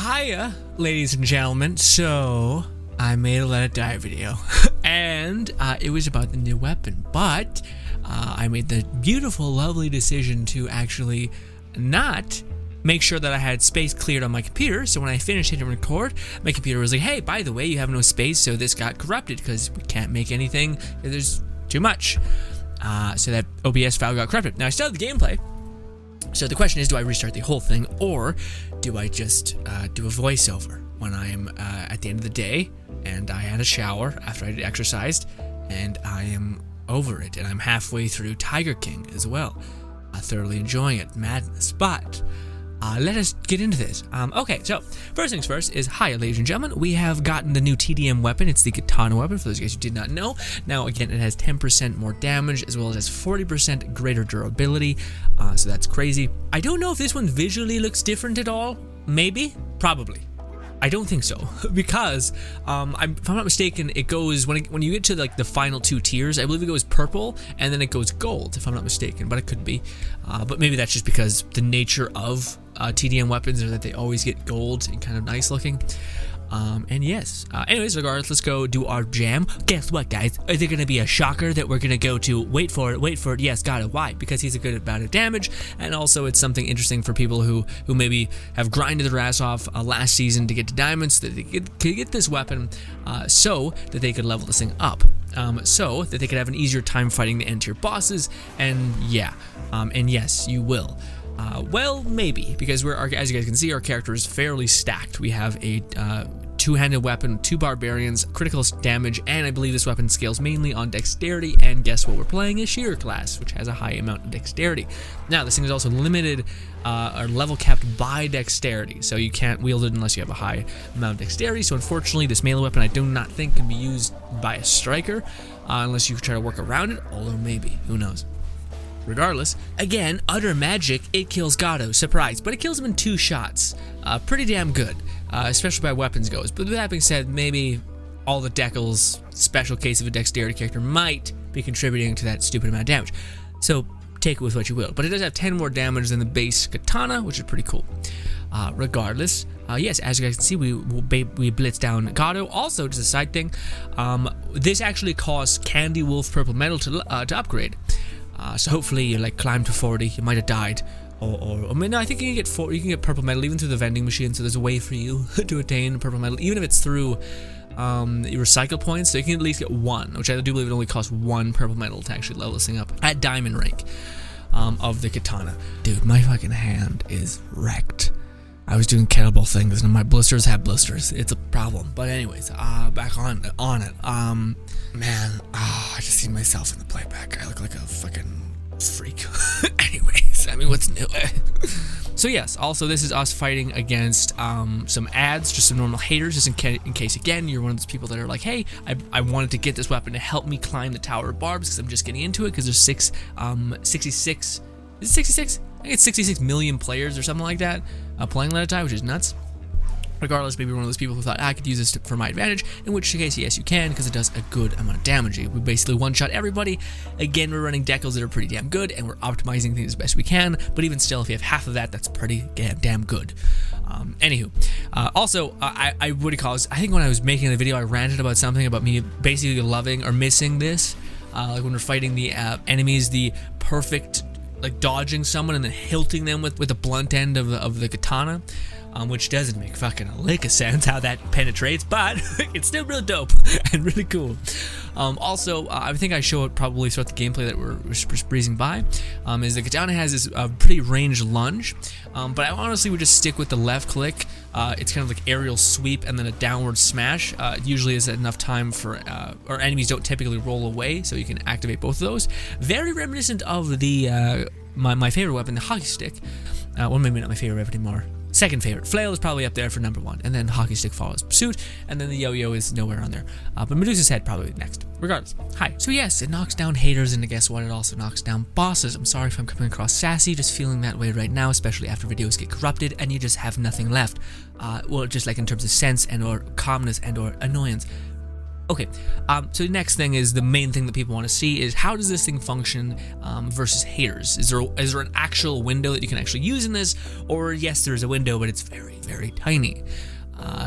Hiya, ladies and gentlemen. So, I made a Let It Die video, and it was about the new weapon, but I made the beautiful, lovely decision to actually not make sure that I had space cleared on my computer. So when I finished hitting record, my computer was like, hey, by the way, you have no space, so this got corrupted because we can't make anything, there's too much. So that OBS file got corrupted. Now I still have the gameplay. So the question is, do I restart the whole thing, or do I just do a voiceover when I am at the end of the day and I had a shower after I exercised and I am over it and I'm halfway through Tiger King as well, thoroughly enjoying it, madness. But let us get into this. Okay, so first things first is, hi ladies and gentlemen, we have gotten the new TDM weapon. It's the katana weapon, for those guys who did not know. Now again, it has 10% more damage as well as has 40% greater durability, so that's crazy. I don't know if this one visually looks different at all. Maybe, probably. I don't think so, because if I'm not mistaken, it goes when you get to like the final two tiers, I believe it goes purple and then it goes gold, if I'm not mistaken, but it could be. But maybe that's just because the nature of TDM weapons are that they always get gold and kind of nice looking. And yes, anyways, regardless, let's go do our jam. Guess what, guys? Is it going to be a shocker that we're going to go to, wait for it, yes, got it. Why? Because he's a good amount of damage, and also it's something interesting for people who maybe have grinded their ass off last season to get to diamonds, so that they could get this weapon, so that they could level this thing up. So that they could have an easier time fighting the end tier bosses, and yeah, and yes, you will. Well, maybe, because as you guys can see, our character is fairly stacked. We have a two-handed weapon, 2 barbarians, critical damage, and I believe this weapon scales mainly on dexterity, and guess what we're playing? Is Shearer class, which has a high amount of dexterity. Now, this thing is also limited, or level capped by dexterity, so you can't wield it unless you have a high amount of dexterity, so unfortunately, this melee weapon I do not think can be used by a striker, unless you try to work around it, although maybe, who knows. Regardless, again, utter magic, it kills Gato, surprise, but it kills him in 2 shots. Pretty damn good, especially by weapons goes. But with that being said, maybe all the decals, special case of a dexterity character, might be contributing to that stupid amount of damage. So take it with what you will. But it does have 10 more damage than the base katana, which is pretty cool. Regardless, yes, as you guys can see, we blitz down Gato. Also, just a side thing, this actually costs Candy Wolf Purple Metal to upgrade. So hopefully you like climb to 40. You might have died, or I mean, no, I think you can get purple metal even through the vending machine. So there's a way for you to attain purple metal, even if it's through your recycle points. So you can at least get 1, which I do believe it only costs 1 purple metal to actually level this thing up at diamond rank of the katana. Dude, my fucking hand is wrecked. I was doing kettlebell things and my blisters have blisters. It's a problem. But anyways, back on it. Man, I just see myself in the playback. I look like a fucking freak. Anyways, I mean, what's new? So yes, also this is us fighting against some ads, just some normal haters, just in case again you're one of those people that are like, hey, I wanted to get this weapon to help me climb the Tower of Barbs because I'm just getting into it because there's 66. Is it 66? I think it's 66 million players or something like that playing Let It Die, which is nuts. Regardless, maybe you're one of those people who thought, I could use this for my advantage, in which case, yes, you can, because it does a good amount of damage. We basically one-shot everybody. Again, we're running decals that are pretty damn good, and we're optimizing things as best we can, but even still, if you have half of that, that's pretty damn good. Anywho, also, I think when I was making the video, I ranted about something about me basically loving or missing this, like when we're fighting the enemies, the perfect, like dodging someone and then hilting them with the blunt end of the katana, which doesn't make fucking a lick of sense how that penetrates, but it's still real dope and really cool. Also, I think I show it probably throughout the gameplay that we're breezing by, is the katana has this pretty ranged lunge, but I honestly would just stick with the left click. It's kind of like aerial sweep and then a downward smash. Usually is enough time for, or enemies don't typically roll away, so you can activate both of those. Very reminiscent of the my favorite weapon, the hockey stick. Well, maybe not my favorite weapon anymore. Second favorite. Flail is probably up there for number 1, and then hockey stick follows suit, and then the yo-yo is nowhere on there. But Medusa's head probably next. Regardless. Hi. So yes, it knocks down haters, and guess what? It also knocks down bosses. I'm sorry if I'm coming across sassy, just feeling that way right now, especially after videos get corrupted and you just have nothing left. Well, just like in terms of sense and or calmness and or annoyance. Okay, so the next thing is the main thing that people want to see is how does this thing function versus haters? Is there an actual window that you can actually use in this, or yes, there is a window, but it's very, very tiny.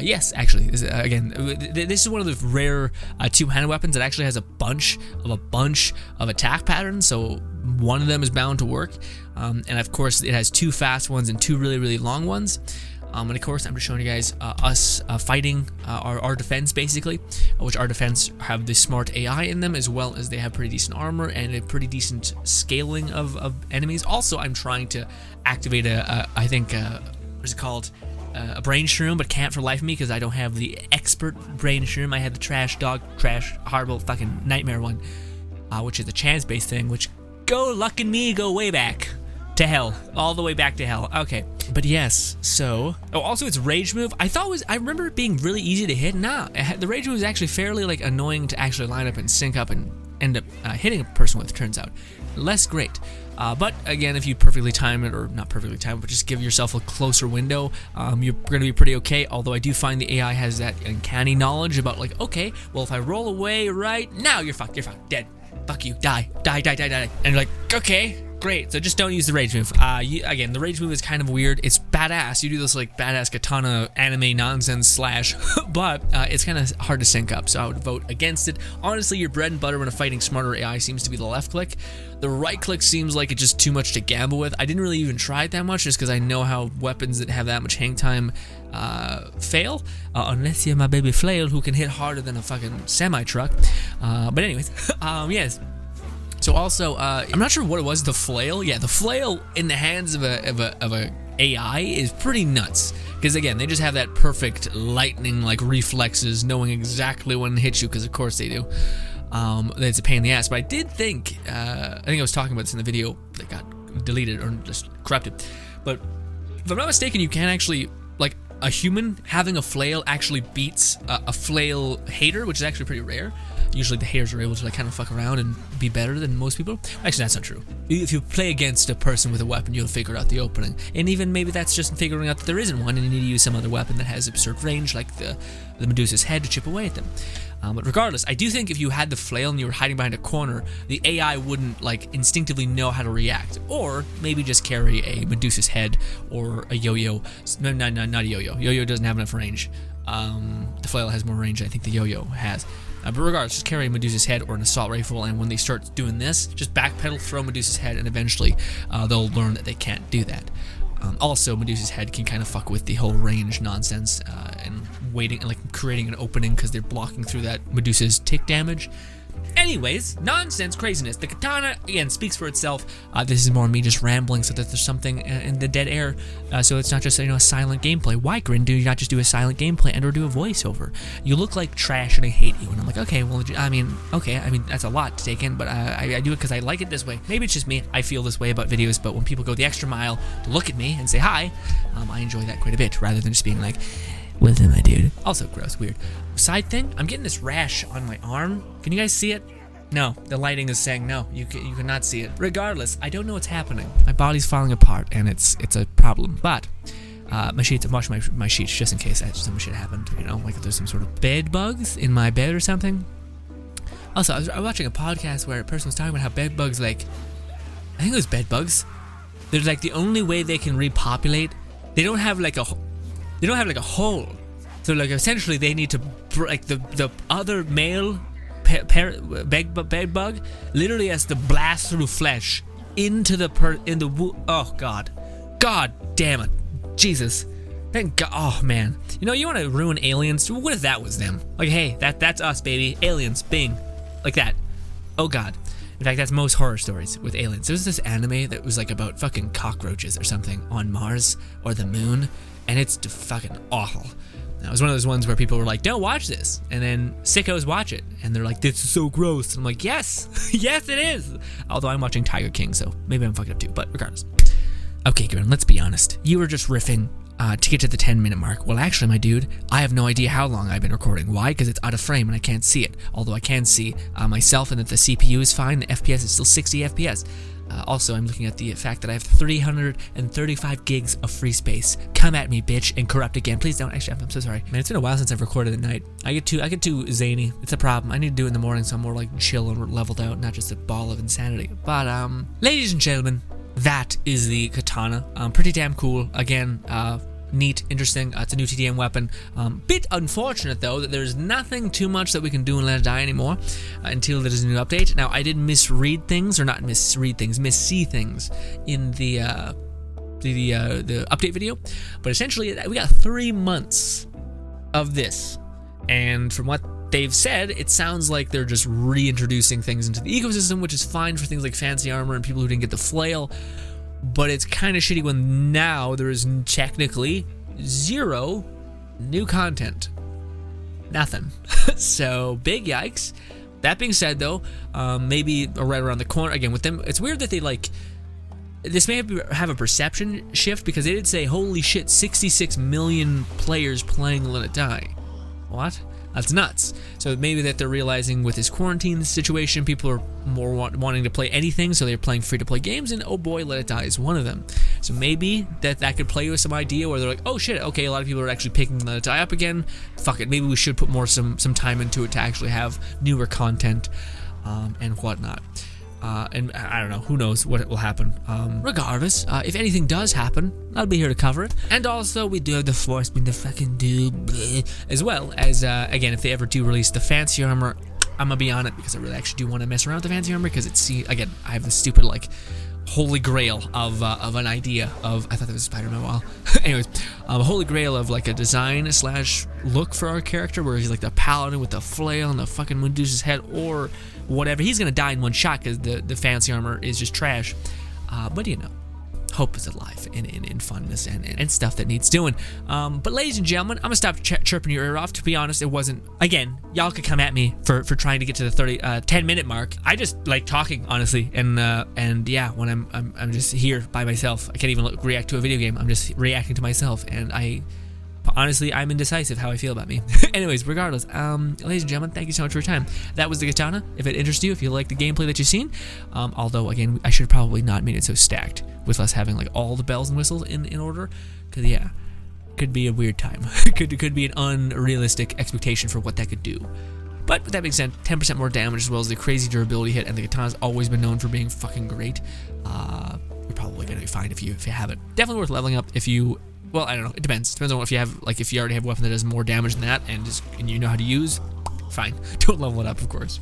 Yes, actually, again, this is one of the rare two-handed weapons that actually has a bunch of attack patterns, so one of them is bound to work, and of course it has 2 fast ones and 2 really, really long ones. And of course, I'm just showing you guys us fighting our defense, basically, which our defense have the smart AI in them, as well as they have pretty decent armor and a pretty decent scaling of enemies. Also, I'm trying to activate I think, what's it called? A brain shroom, but can't for the life of me because I don't have the expert brain shroom. I had the trash, horrible fucking nightmare one, which is the chance-based thing, which go way back to hell, all the way back to hell. Okay, but yes, so also its rage move I remember it being really easy to hit. Nah, the rage move is actually fairly like annoying to actually line up and sync up and end up hitting a person with, turns out. Less great. But again, if you perfectly time it, or not perfectly time it, but just give yourself a closer window, you're going to be pretty okay. Although I do find the AI has that uncanny knowledge about like, okay, well if I roll away right now, you're fucked, dead. Fuck you, die. And you're like, okay, great. So just don't use the rage move. Again, the rage move is kind of weird. It's badass. You do this like badass katana anime nonsense slash, but it's kind of hard to sync up. So I would vote against it. Honestly, your bread and butter when fighting smarter AI seems to be the left click. The right click seems like it's just too much to gamble with. I didn't really even try it that much just because I know how weapons that have that much hang time fail, unless you're my baby flail who can hit harder than a fucking semi-truck. But anyways, yes. So also, I'm not sure what it was, the flail. Yeah, the flail in the hands of a AI is pretty nuts. Because again, they just have that perfect lightning like reflexes, knowing exactly when to hit you, because of course they do. It's a pain in the ass. But I did think, I think I was talking about this in the video that got deleted or just corrupted. But if I'm not mistaken, you can actually, like, a human having a flail actually beats a flail hater, which is actually pretty rare. Usually the haters are able to like kind of fuck around and be better than most people. Actually, that's not true. If you play against a person with a weapon, you'll figure out the opening. And even maybe that's just figuring out that there isn't one and you need to use some other weapon that has absurd range, like the Medusa's head, to chip away at them. But regardless, I do think if you had the flail and you were hiding behind a corner, the AI wouldn't like instinctively know how to react. Or maybe just carry a Medusa's head or a yo-yo. No, not a yo-yo. Yo-yo doesn't have enough range. The flail has more range than I think the yo-yo has. But regardless, just carry Medusa's head or an assault rifle, and when they start doing this, just backpedal, throw Medusa's head, and eventually they'll learn that they can't do that. Also, Medusa's head can kind of fuck with the whole range nonsense and waiting and like creating an opening because they're blocking through that Medusa's tick damage. Anyways, nonsense, craziness. The katana, again, speaks for itself. This is more me just rambling so that there's something in the dead air. So it's not just, a silent gameplay. Why, Grin, do you not just do a silent gameplay and or do a voiceover? You look like trash and I hate you. And I'm like, okay, well, I mean, that's a lot to take in, but I do it because I like it this way. Maybe it's just me. I feel this way about videos, but when people go the extra mile to look at me and say hi, I enjoy that quite a bit, rather than just being like, what's up, my dude? Also gross, weird. Side thing, I'm getting this rash on my arm. Can you guys see it? No, the lighting is saying no, you cannot see it. Regardless, I don't know what's happening. My body's falling apart, and it's a problem. But my sheets, I'm washing my sheets just in case some shit happened. Like if there's some sort of bed bugs in my bed or something. Also, I was watching a podcast where a person was talking about how bed bugs, like, I think it was bed bugs. They're like the only way they can repopulate. They don't have like a hole. So like essentially they need to like the other male bed bug literally has to blast through flesh into the oh god damn it, Jesus, thank God. Oh man, you want to ruin aliens? What if that was them? Like, hey, that's us, baby, aliens, bing, like that. Oh god. In fact, that's most horror stories with aliens. There's this anime that was like about fucking cockroaches or something on Mars or the moon, and it's fucking awful. Now, it was one of those ones where people were like, don't watch this, and then sickos watch it, and they're like, this is so gross. And I'm like, yes, yes it is. Although I'm watching Tiger King, so maybe I'm fucking up too, but regardless. Okay, Grim, let's be honest. You were just riffing to get to the 10-minute mark. Well, actually, my dude, I have no idea how long I've been recording. Why? Because it's out of frame and I can't see it. Although I can see myself and that the CPU is fine. The FPS is still 60 FPS. Also, I'm looking at the fact that I have 335 gigs of free space. Come at me, bitch, and corrupt again. Please don't. Actually, I'm so sorry. Man, it's been a while since I've recorded at night. I get too zany. It's a problem. I need to do it in the morning so I'm more like chill and leveled out, not just a ball of insanity. But, ladies and gentlemen, that is the katana. Pretty damn cool. Again, neat, interesting. It's a new TDM weapon. Bit unfortunate though that there's nothing too much that we can do and let it die anymore until there's a new update. Now I did misread things, or not misread things, missee things in the update video, but essentially we got 3 months of this, and from what they've said, it sounds like they're just reintroducing things into the ecosystem, which is fine for things like fancy armor and people who didn't get the flail. But it's kind of shitty when now there is technically 0 new content. Nothing. So, big yikes. That being said, though, maybe right around the corner, again, with them, it's weird that they, like, this may have a perception shift, because they did say, holy shit, 66 million players playing Let It Die. What? That's nuts. So maybe that they're realizing with this quarantine situation, people are more wanting to play anything, so they're playing free-to-play games, and oh boy, Let It Die is one of them. So maybe that could play with some idea where they're like, oh shit, okay, a lot of people are actually picking Let It Die up again. Fuck it, maybe we should put some time into it to actually have newer content and whatnot. And I don't know, who knows what will happen. Regardless, if anything does happen, I'll be here to cover it. And also, we do have the Force being the fucking dude, as well as, again, if they ever do release the fancy armor, I'm gonna be on it, because I really actually do want to mess around with the fancy armor, because it's, again, I have this stupid, like, holy grail of an idea of, I thought that was Spider-Man, well, anyways, a holy grail of like a design / look for our character, where he's like the paladin with the flail and the fucking Medusa's head, or whatever. He's gonna die in one shot because the fancy armor is just trash, but you know, hope is alive in funness and stuff that needs doing. But ladies and gentlemen, I'm gonna stop chirping your ear off. To be honest, it wasn't, again, y'all could come at me for trying to get to the 10-minute mark. I just like talking, honestly, and yeah, when I'm just here by myself, I can't even react to a video game. I'm just reacting to myself, and honestly, I'm indecisive how I feel about me. Anyways, regardless, ladies and gentlemen, thank you so much for your time. That was the katana. If it interests you, if you like the gameplay that you've seen, although, again, I should have probably not made it so stacked with us having, like, all the bells and whistles in order, because, yeah, could be a weird time. could be an unrealistic expectation for what that could do. But with that being said, 10% more damage, as well as the crazy durability hit, and the katana's always been known for being fucking great. You're probably going to be fine if you have it. Definitely worth leveling up if you... Well, I don't know. It depends. Depends on if you have, like, if you already have a weapon that does more damage than that, and you know how to use. Fine. Don't level it up, of course.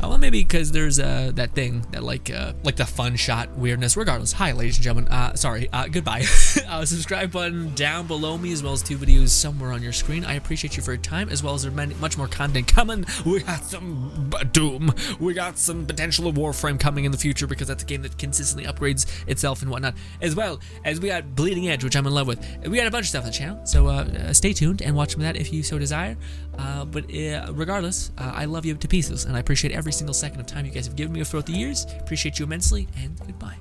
Well, maybe because there's that thing that like the fun shot weirdness. Regardless, hi, ladies and gentlemen. Sorry. Goodbye. Subscribe button down below me, as well as 2 videos somewhere on your screen. I appreciate you for your time, as well as there's much more content coming. We got some Doom. We got some potential of Warframe coming in the future, because that's a game that consistently upgrades itself and whatnot. As well as we got Bleeding Edge, which I'm in love with. We got a bunch of stuff on the channel, so stay tuned and watch that if you so desire. But regardless, I love you to pieces, and I appreciate every single second of time you guys have given me throughout the years. Appreciate you immensely, and goodbye.